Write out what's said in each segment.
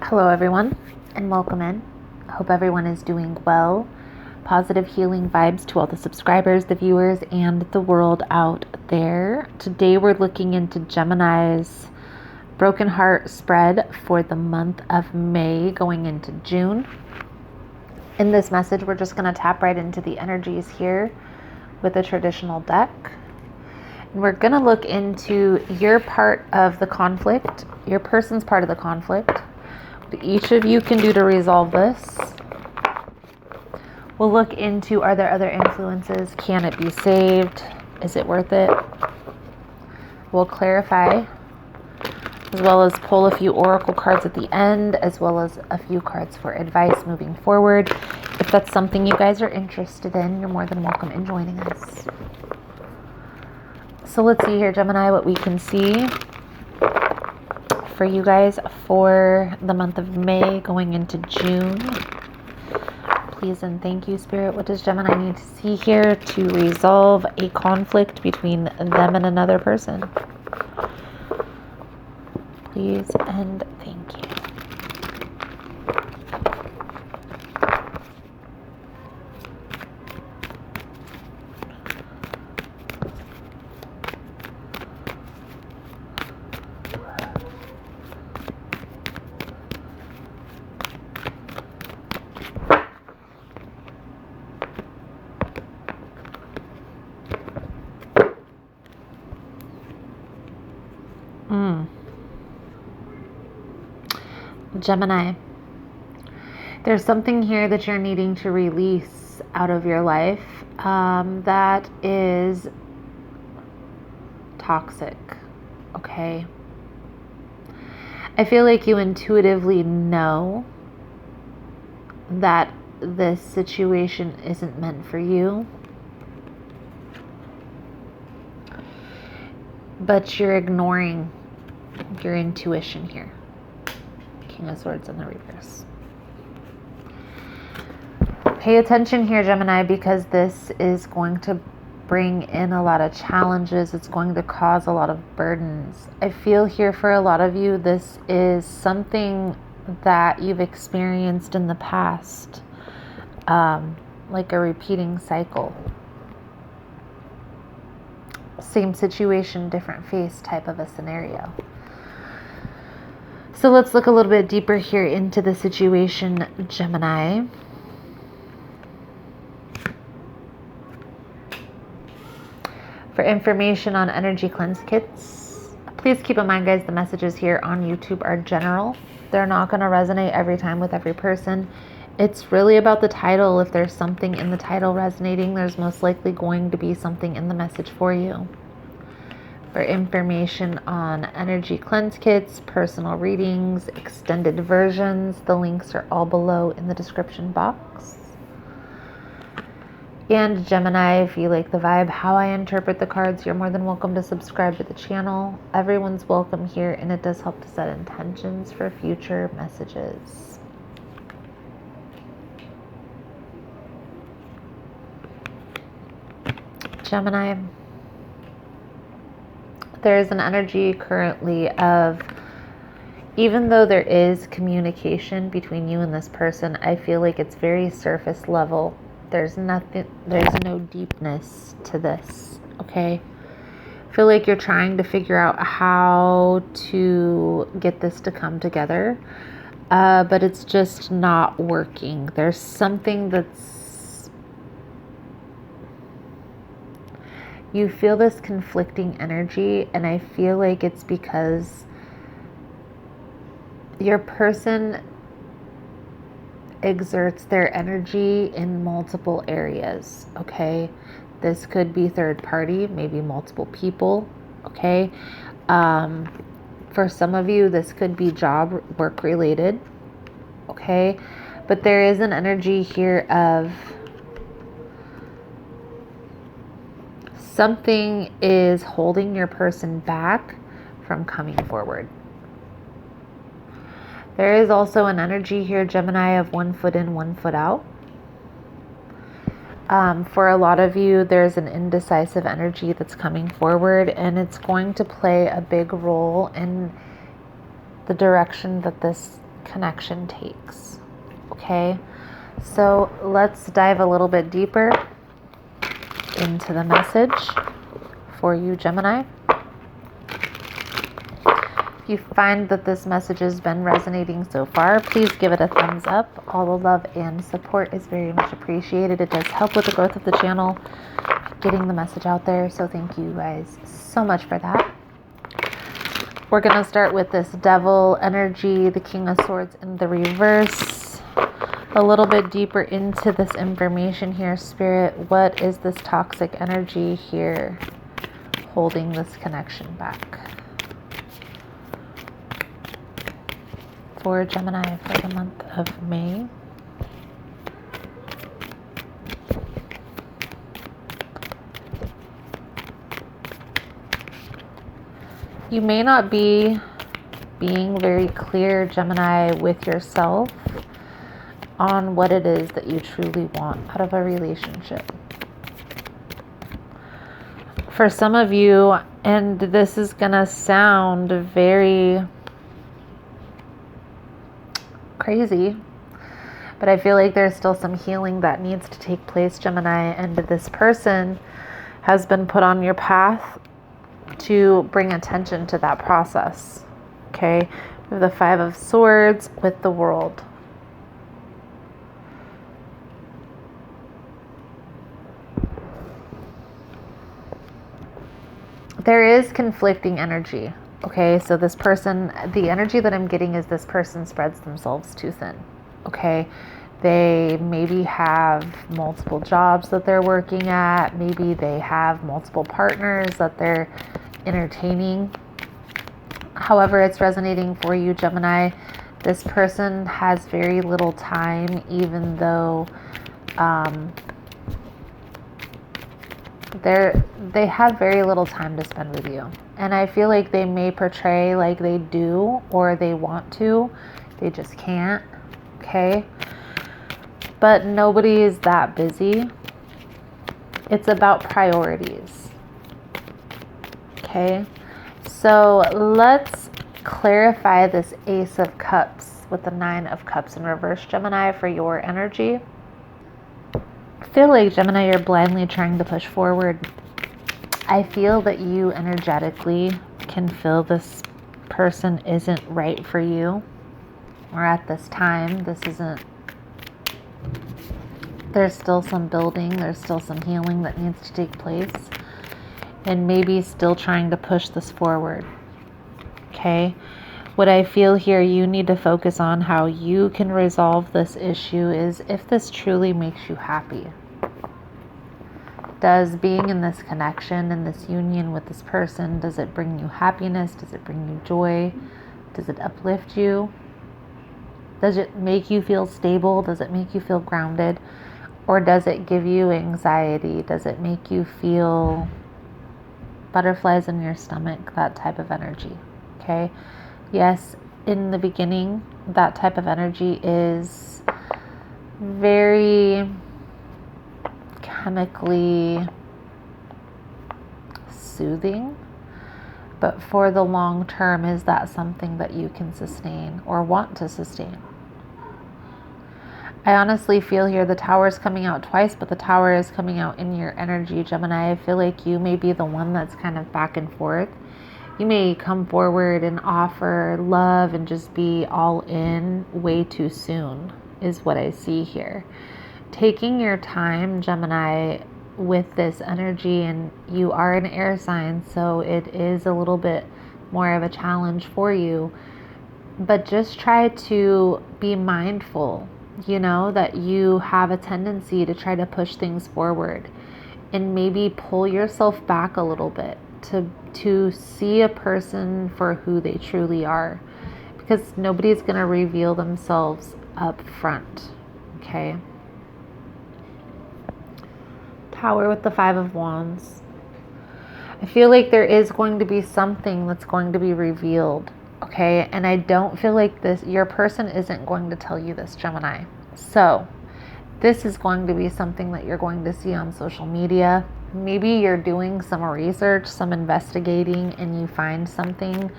Hello everyone and welcome in. I hope everyone is doing well. Positive healing vibes to all the subscribers, the viewers, and the world out there. Today we're looking into Gemini's broken heart spread for the month of May going into June. In this message we're just going to tap right into the energies here with a traditional deck. And we're going to look into your part of the conflict, your person's part of the conflict. What each of you can do to resolve this. We'll look into, are there other influences? Can it be saved? Is it worth it? We'll clarify, as well as pull a few oracle cards at the end, as well as a few cards for advice moving forward. If that's something you guys are interested in, you're more than welcome in joining us. So let's see here, Gemini, what we can see for you guys for the month of May going into June. Please and thank you, Spirit. What does Gemini need to see here to resolve a conflict between them and another person? Please and thank you. Gemini, there's something here that you're needing to release out of your life that is toxic, okay? I feel like you intuitively know that this situation isn't meant for you, but you're ignoring your intuition here. King of Swords in the reverse. Pay attention here, Gemini, because this is going to bring in a lot of challenges. It's going to cause a lot of burdens. I feel here for a lot of you, this is something that you've experienced in the past, like a repeating cycle. Same situation, different face type of a scenario. So let's look a little bit deeper here into the situation, Gemini. For information on energy cleanse kits, please keep in mind, guys, the messages here on YouTube are general. They're not going to resonate every time with every person. It's really about the title. If there's something in the title resonating, there's most likely going to be something in the message for you. For information on energy cleanse kits, personal readings, extended versions, the links are all below in the description box. And Gemini, if you like the vibe, how I interpret the cards, you're more than welcome to subscribe to the channel. Everyone's welcome here, and it does help to set intentions for future messages. Gemini, there is an energy currently of, even though there is communication between you and this person, I feel like it's very surface level. There's no deepness to this, okay? I feel like you're trying to figure out how to get this to come together, but it's just not working. There's something that's, you feel this conflicting energy, and I feel like it's because your person exerts their energy in multiple areas, okay? This could be third party, maybe multiple people, okay? For some of you, this could be job, work related, okay? But there is an energy here of something is holding your person back from coming forward. There is also an energy here, Gemini, of 1 foot in, 1 foot out. For a lot of you, there's an indecisive energy that's coming forward, and it's going to play a big role in the direction that this connection takes. Okay, so let's dive a little bit deeper into the message for you, Gemini. If you find that this message has been resonating so far, please give it a thumbs up. All the love and support is very much appreciated. It does help with the growth of the channel, getting the message out there. So thank you guys so much for that. We're going to start with this devil energy, the King of Swords in the reverse. A little bit deeper into this information here, Spirit. What is this toxic energy here holding this connection back? For Gemini for the month of May. You may not be being very clear, Gemini, with yourself on what it is that you truly want out of a relationship. For some of you, and this is going to sound very crazy, but I feel like there's still some healing that needs to take place, Gemini, and this person has been put on your path to bring attention to that process. Okay, we have the Five of Swords with the World. There is conflicting energy. Okay, so this person, the energy that I'm getting is this person spreads themselves too thin. Okay, they maybe have multiple jobs that they're working at. Maybe they have multiple partners that they're entertaining. However it's resonating for you, Gemini, this person has very little time, even though they have very little time to spend with you. And I feel like they may portray like they do or they want to. They just can't. Okay. But nobody is that busy. It's about priorities. Okay. So let's clarify this Ace of Cups with the Nine of Cups in reverse, Gemini, for your energy. I feel like, Gemini, you're blindly trying to push forward. I feel that you energetically can feel this person isn't right for you, or at this time, this isn't, there's still some building, there's still some healing that needs to take place, and maybe still trying to push this forward. Okay, what I feel here, you need to focus on how you can resolve this issue is if this truly makes you happy. Does being in this connection, in this union with this person, does it bring you happiness? Does it bring you joy? Does it uplift you? Does it make you feel stable? Does it make you feel grounded? Or does it give you anxiety? Does it make you feel butterflies in your stomach? That type of energy. Okay. Yes, in the beginning, that type of energy is very chemically soothing, but for the long term, is that something that you can sustain or want to sustain? I honestly feel here the Tower is coming out twice, but the Tower is coming out in your energy, Gemini. I feel like you may be the one that's kind of back and forth. You may come forward and offer love and just be all in way too soon, is what I see here. Taking your time, Gemini, with this energy, and you are an air sign, so it is a little bit more of a challenge for you, but just try to be mindful, you know, that you have a tendency to try to push things forward, and maybe pull yourself back a little bit to see a person for who they truly are, because nobody's going to reveal themselves up front. Okay. Tower with the Five of Wands. I feel like there is going to be something that's going to be revealed. Okay. And I don't feel like your person isn't going to tell you this, Gemini. So this is going to be something that you're going to see on social media. Maybe you're doing some research, some investigating, and you find something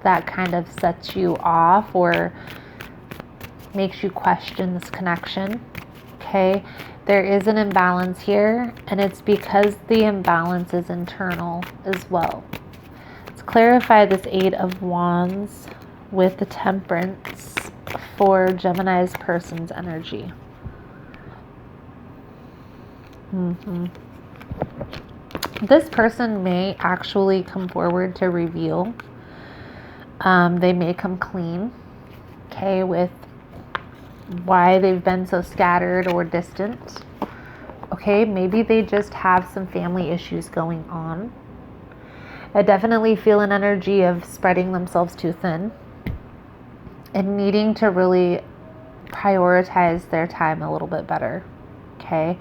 that kind of sets you off or makes you question this connection. Okay, there is an imbalance here, and it's because the imbalance is internal as well. Let's clarify this Eight of Wands with the Temperance for Gemini's person's energy. This person may actually come forward to reveal. They may come clean, okay, with why they've been so scattered or distant. Okay, maybe they just have some family issues going on. I definitely feel an energy of spreading themselves too thin and needing to really prioritize their time a little bit better. Okay.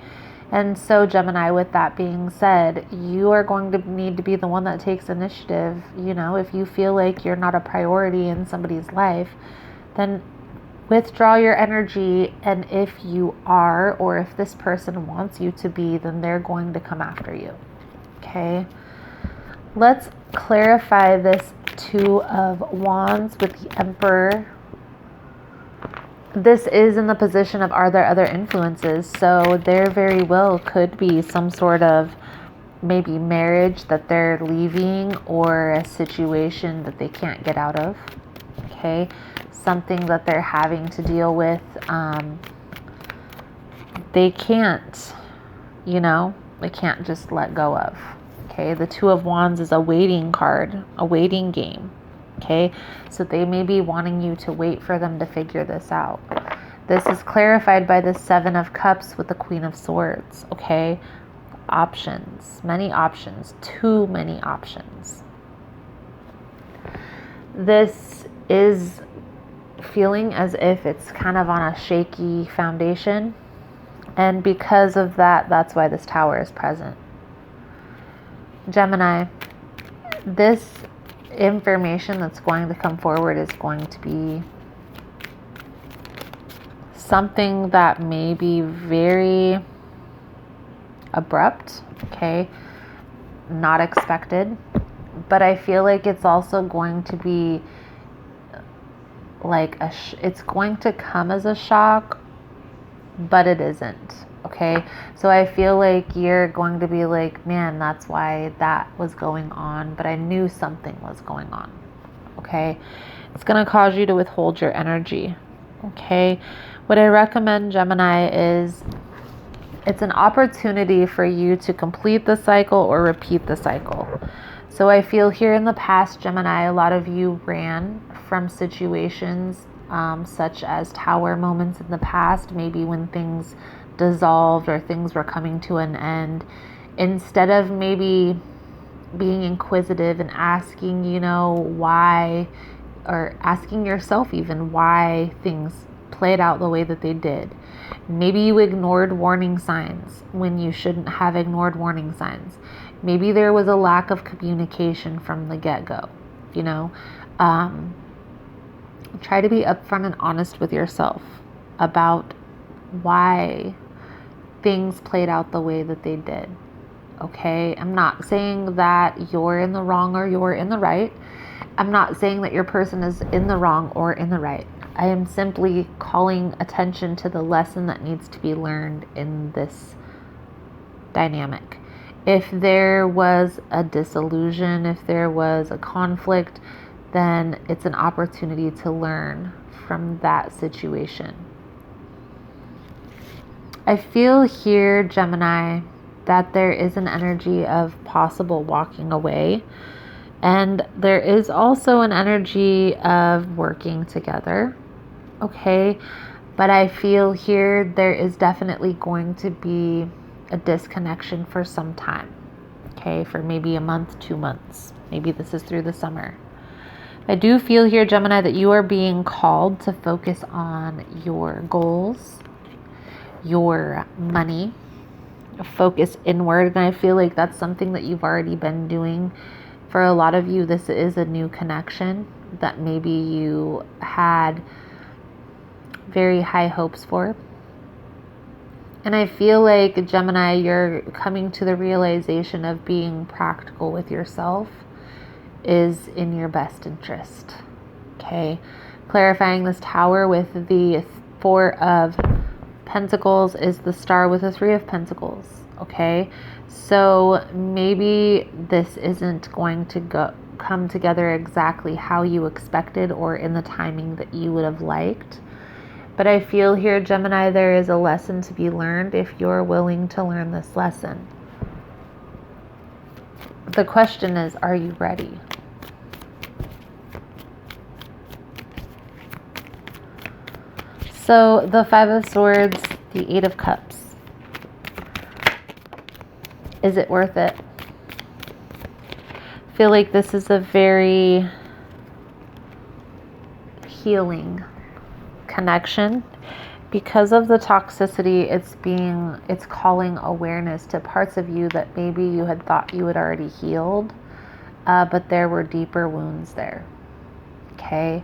And so Gemini, with that being said, you are going to need to be the one that takes initiative. You know, if you feel like you're not a priority in somebody's life, then withdraw your energy. And if you are, or if this person wants you to be, then they're going to come after you. Okay. Let's clarify this Two of Wands with the Emperor. This is in the position of, are there other influences? So there very well could be some sort of maybe marriage that they're leaving, or a situation that they can't get out of. Okay, something that they're having to deal with. They can't, they can't just let go of. Okay, the Two of Wands is a waiting card, a waiting game. Okay, so they may be wanting you to wait for them to figure this out. This is clarified by the Seven of Cups with the Queen of Swords. Okay, options, many options, too many options. This is feeling as if it's kind of on a shaky foundation. And because of that, that's why this Tower is present. Gemini, this information that's going to come forward is going to be something that may be very abrupt, okay, not expected, but I feel like it's also going to be like it's going to come as a shock, but it isn't. Okay, so I feel like you're going to be like, man, that's why that was going on, but I knew something was going on. Okay, it's going to cause you to withhold your energy. Okay, what I recommend, Gemini, is it's an opportunity for you to complete the cycle or repeat the cycle. So I feel here in the past, Gemini, a lot of you ran from situations such as Tower moments in the past, maybe when things dissolved or things were coming to an end. Instead of maybe being inquisitive and asking, why, or asking yourself even why things played out the way that they did. Maybe you ignored warning signs when you shouldn't have ignored warning signs. Maybe there was a lack of communication from the get-go. Try to be upfront and honest with yourself about why things played out the way that they did. Okay, I'm not saying that you're in the wrong or you're in the right. I'm not saying that your person is in the wrong or in the right. I am simply calling attention to the lesson that needs to be learned in this dynamic. If there was a disillusion, if there was a conflict, then it's an opportunity to learn from that situation. I feel here, Gemini, that there is an energy of possible walking away. And there is also an energy of working together. Okay. But I feel here there is definitely going to be a disconnection for some time. Okay. For maybe a month, 2 months. Maybe this is through the summer. I do feel here, Gemini, that you are being called to focus on your goals, your money, focus inward. And I feel like that's something that you've already been doing. For a lot of you, this is a new connection that maybe you had very high hopes for. And I feel like, Gemini, you're coming to the realization of being practical with yourself is in your best interest. Okay, clarifying this Tower with the Four of Pentacles is the Star with the Three of Pentacles. Okay, so maybe this isn't going to come together exactly how you expected or in the timing that you would have liked. But I feel here, Gemini, there is a lesson to be learned if you're willing to learn this lesson. The question is, are you ready? So the Five of Swords, the Eight of Cups. Is it worth it? I feel like this is a very healing connection. Because of the toxicity, it's calling awareness to parts of you that maybe you had thought you had already healed, but there were deeper wounds there. Okay,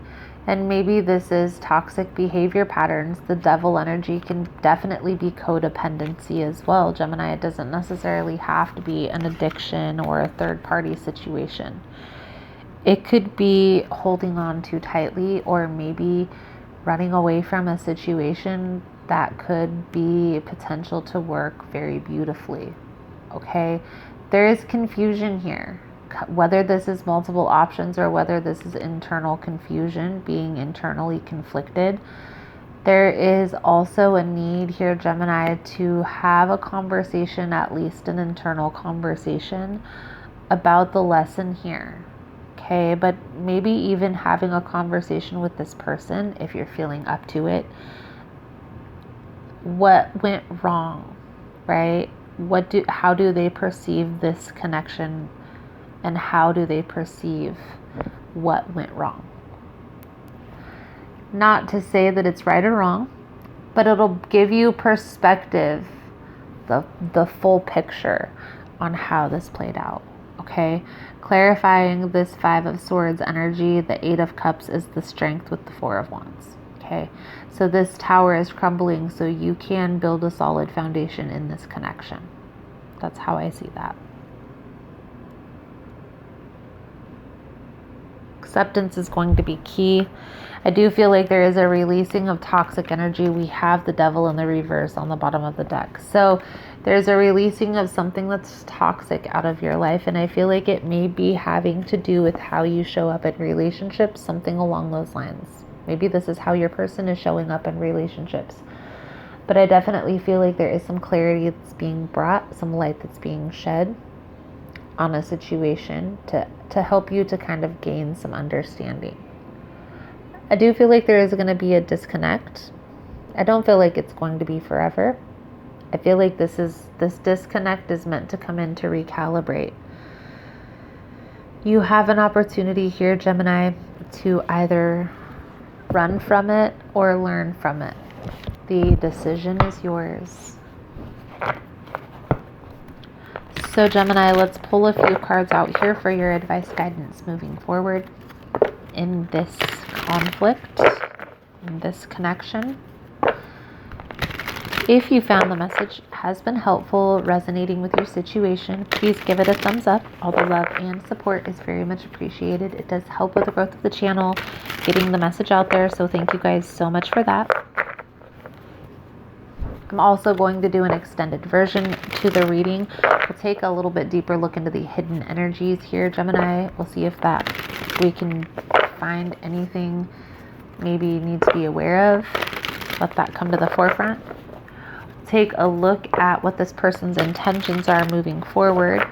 and maybe this is toxic behavior patterns. The devil energy can definitely be codependency as well, Gemini. It doesn't necessarily have to be an addiction or a third-party situation. It could be holding on too tightly, or maybe running away from a situation that could be potential to work very beautifully. Okay, there is confusion here. Whether this is multiple options or whether this is internal confusion, being internally conflicted, there is also a need here, Gemini, to have a conversation, at least an internal conversation, about the lesson here. Okay, but maybe even having a conversation with this person, if you're feeling up to it. What went wrong, right? How do they perceive this connection, and how do they perceive what went wrong? Not to say that it's right or wrong, but it'll give you perspective, the full picture on how this played out. Okay, clarifying this Five of Swords energy, the Eight of Cups is the Strength with the Four of Wands. Okay, so this Tower is crumbling, so you can build a solid foundation in this connection. That's how I see that. Acceptance is going to be key. I do feel like there is a releasing of toxic energy. We have the Devil in the reverse on the bottom of the deck. So there's a releasing of something that's toxic out of your life. And I feel like it may be having to do with how you show up in relationships, something along those lines. Maybe this is how your person is showing up in relationships. But I definitely feel like there is some clarity that's being brought, some light that's being shed on a situation to help you to kind of gain some understanding. I do feel like there is going to be a disconnect. I don't feel like it's going to be forever. I feel like this disconnect is meant to come in to recalibrate. You have an opportunity here, Gemini, to either run from it or learn from it. The decision is yours. So Gemini, let's pull a few cards out here for your advice guidance moving forward in this conflict, in this connection. If you found the message has been helpful, resonating with your situation, please give it a thumbs up. All the love and support is very much appreciated. It does help with the growth of the channel, getting the message out there. So thank you guys so much for that. I'm also going to do an extended version to the reading. We'll take a little bit deeper look into the hidden energies here, Gemini. We'll see if we can find anything maybe you need to be aware of. Let that come to the forefront. Take a look at what this person's intentions are moving forward,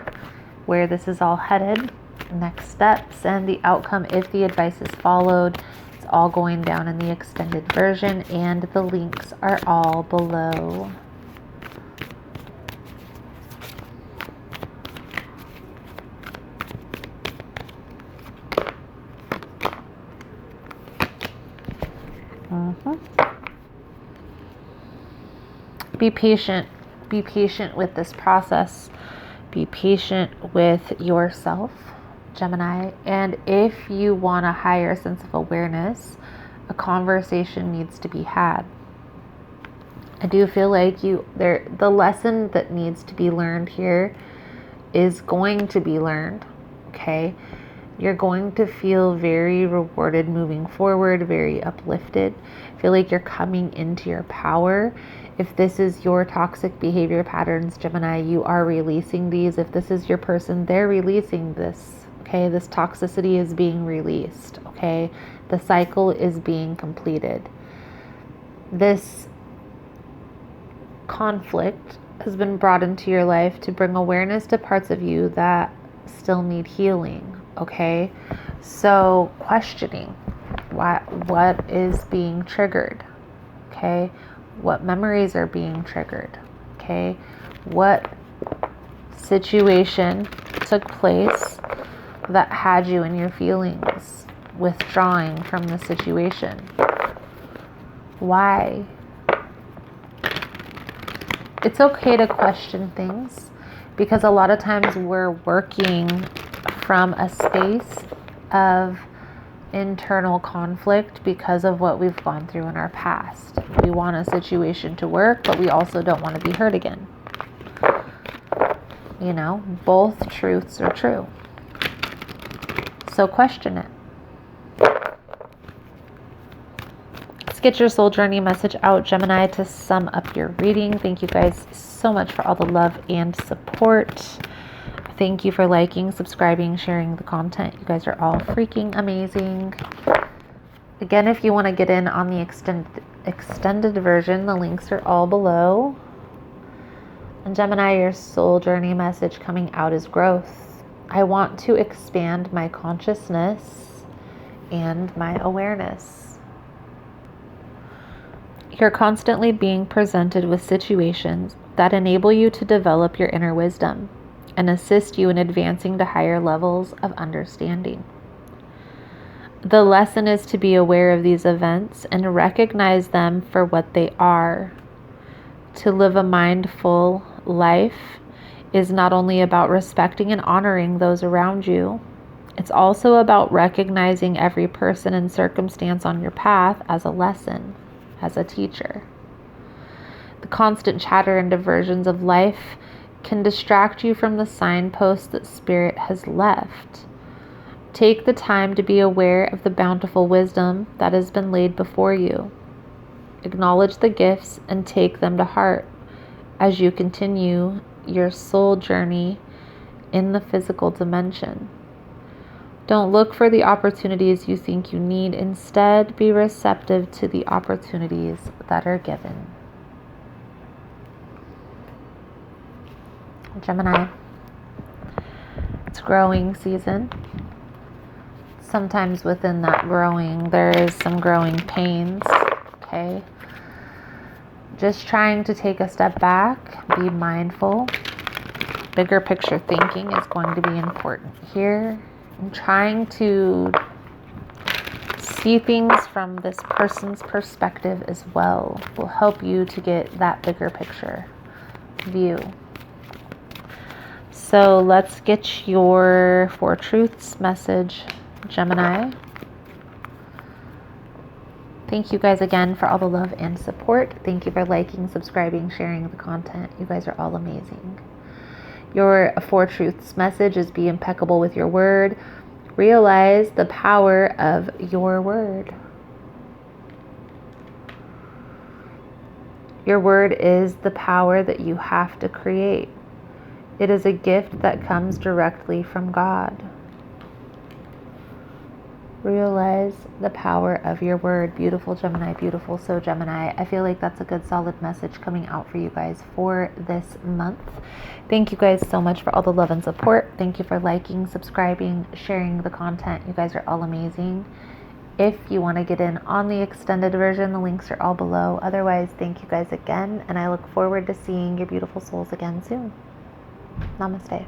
where this is all headed, next steps, and the outcome if the advice is followed. It's all going down in the extended version, and the links are all below. Be patient. Be patient with this process. Be patient with yourself, Gemini. And if you want a higher sense of awareness, a conversation needs to be had. I do feel like the lesson that needs to be learned here is going to be learned. Okay. You're going to feel very rewarded moving forward, very uplifted. Feel like you're coming into your power. If this is your toxic behavior patterns, Gemini, you are releasing these. If this is your person, they're releasing this. Okay, this toxicity is being released. Okay, the cycle is being completed. This conflict has been brought into your life to bring awareness to parts of you that still need healing. Okay, so questioning what is being triggered. Okay, what memories are being triggered. Okay, what situation took place that had you in your feelings withdrawing from the situation. Why? It's okay to question things, because a lot of times we're working from a space of internal conflict because of what we've gone through in our past. We want a situation to work, but we also don't want to be hurt again. You know, both truths are true. So question it. Let's get your soul journey message out, Gemini, to sum up your reading. Thank you guys so much for all the love and support. Thank you for liking, subscribing, sharing the content. You guys are all freaking amazing. Again, if you want to get in on the extended version, the links are all below. And Gemini, your soul journey message coming out is growth. I want to expand my consciousness and my awareness. You're constantly being presented with situations that enable you to develop your inner wisdom and assist you in advancing to higher levels of understanding. The lesson is to be aware of these events and recognize them for what they are. To live a mindful life is not only about respecting and honoring those around you, it's also about recognizing every person and circumstance on your path as a lesson, as a teacher. The constant chatter and diversions of life can distract you from the signposts that Spirit has left. Take the time to be aware of the bountiful wisdom that has been laid before you. Acknowledge the gifts and take them to heart as you continue your soul journey in the physical dimension. Don't look for the opportunities you think you need. Instead, be receptive to the opportunities that are given. Gemini, it's growing season. Sometimes within that growing, there is some growing pains, okay? Just trying to take a step back, be mindful. Bigger picture thinking is going to be important here. And trying to see things from this person's perspective as well will help you to get that bigger picture view. So let's get your Four Truths message, Gemini. Thank you guys again for all the love and support. Thank you for liking, subscribing, sharing the content. You guys are all amazing. Your Four Truths message is be impeccable with your word. Realize the power of your word. Your word is the power that you have to create. It is a gift that comes directly from God. Realize the power of your word. Beautiful Gemini, beautiful. So Gemini, I feel like that's a good solid message coming out for you guys for this month. Thank you guys so much for all the love and support. Thank you for liking, subscribing, sharing the content. You guys are all amazing. If you want to get in on the extended version, the links are all below. Otherwise, thank you guys again, and I look forward to seeing your beautiful souls again soon. Namaste.